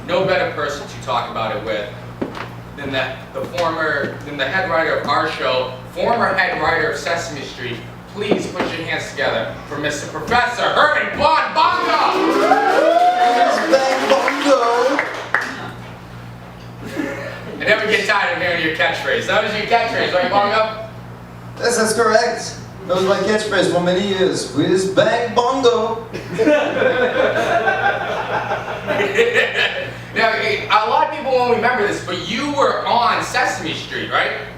no better person to talk about it with than the head writer of our show, former head writer of Sesame Street. Please put your hands together for Mr. Professor Hermann von Bongo! Bongo! I never get tired of hearing your catchphrase. That was your catchphrase, right, Bongo? Yes, that's correct. That was my catchphrase for many years. Whiz, bang, bongo! Now, a lot of people won't remember this, but you were on Sesame Street, right?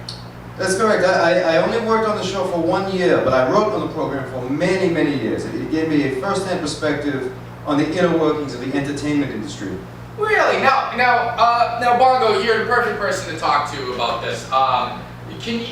That's correct. I only worked on the show for 1 year, but I wrote on the program for many, many years. It gave me a first-hand perspective on the inner workings of the entertainment industry. Really? Now, Bongo, you're the perfect person to talk to about this. Can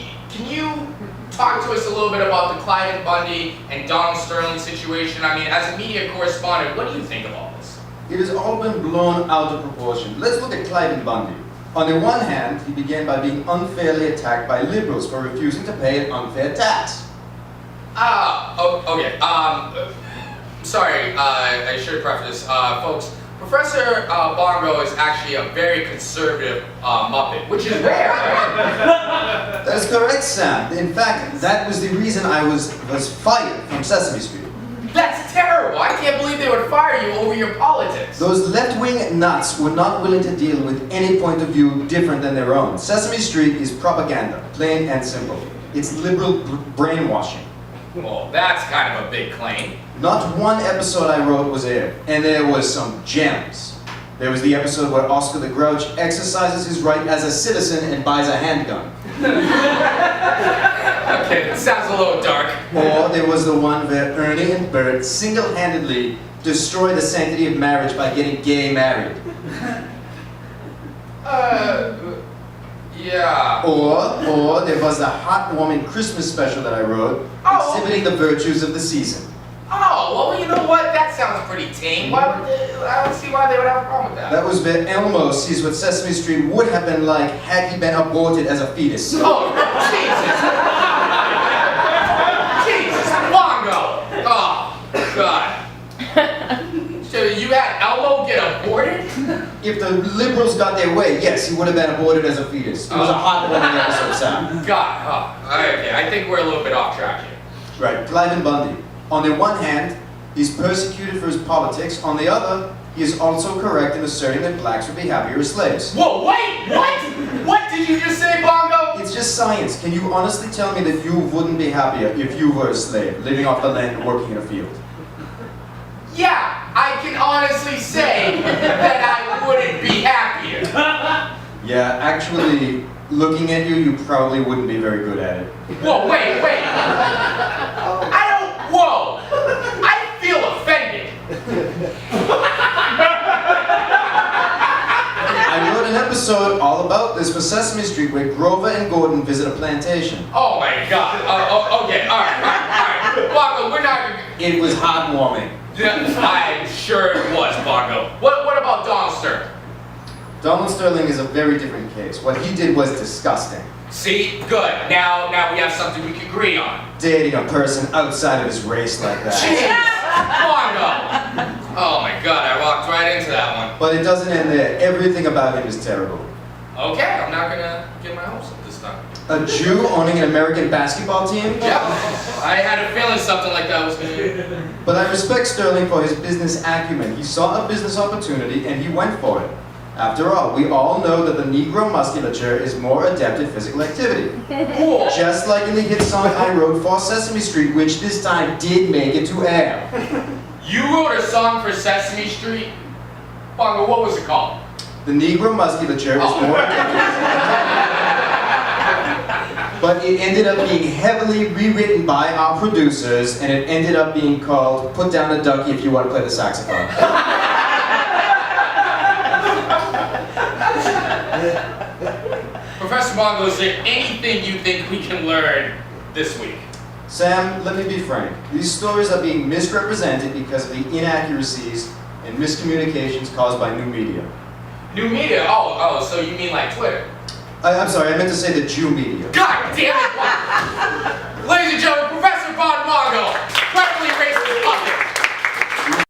you talk to us a little bit about the Cliven Bundy and Donald Sterling situation? I mean, as a media correspondent, what do you think of all this? It has all been blown out of proportion. Let's look at Cliven Bundy. On the one hand, he began by being unfairly attacked by liberals for refusing to pay an unfair tax. Okay. Sorry, I should preface this. Folks, Professor Bongo is actually a very conservative Muppet, which is rare, right? That is correct, Sam. In fact, that was the reason I was fired from Sesame Street. That's terrible. I can't believe they would fire you over your politics. Those left-wing nuts were not willing to deal with any point of view different than their own. Sesame Street is propaganda, plain and simple. It's liberal brainwashing. Well, that's kind of a big claim. Not one episode I wrote was aired, and there was some gems. There was the episode where Oscar the Grouch exercises his right as a citizen and buys a handgun. Okay, that sounds a little dark. Or there was the one where Ernie and Bert single-handedly destroy the sanctity of marriage by getting gay married. Yeah. Or there was the heartwarming Christmas special that I wrote, exhibiting the virtues of the season. Oh, well, you know what? That sounds pretty tame. I don't see why they would have a problem with that. That was where Elmo sees what Sesame Street would have been like had he been aborted as a fetus. Oh, Jesus! Jesus, Bongo! Oh, God. So you had Elmo get aborted? If the liberals got their way, yes, he would have been aborted as a fetus. It was a heartwarming episode, Sam. God, okay, I think we're a little bit off track here. Right, Cliven Bundy. On the one hand, he's persecuted for his politics. On the other, he is also correct in asserting that blacks would be happier as slaves. Whoa, wait, what? What did you just say, Bongo? It's just science. Can you honestly tell me that you wouldn't be happier if you were a slave, living off the land and working in a field? Yeah, I can honestly say that I wouldn't be happier. Yeah, actually, looking at you, you probably wouldn't be very good at it. Whoa, wait. Whoa! I feel offended. I wrote an episode all about this for Sesame Street where Grover and Gordon visit a plantation. Oh my God. Okay, all right. Bongo, we're not gonna... It was heartwarming. I'm sure it was, Bongo. What about Donald Sterling? Donald Sterling is a very different case. What he did was disgusting. See? Good. Now we have something we can agree on. Dating a person outside of his race like that. Bongo! Oh my God, I walked right into that one. But it doesn't end there. Everything about him is terrible. Okay, I'm not gonna get my hopes up this time. A Jew owning an American basketball team? Yeah, I had a feeling something like that was gonna... But I respect Sterling for his business acumen. He saw a business opportunity and he went for it. After all, we all know that the Negro musculature is more adept at physical activity. Cool. Just like in the hit song I wrote for Sesame Street, which this time did make it to air. You wrote a song for Sesame Street? Bongo, what was it called? The Negro musculature is more adept. But it ended up being heavily rewritten by our producers, and it ended up being called Put Down a Ducky If You Want to Play the Saxophone. Professor Bongo, is there anything you think we can learn this week? Sam, let me be frank. These stories are being misrepresented because of the inaccuracies and miscommunications caused by new media. New media? Oh, so you mean like Twitter? I'm sorry, I meant to say the Jew media. God damn it! Ladies and gentlemen, Professor von Bongo!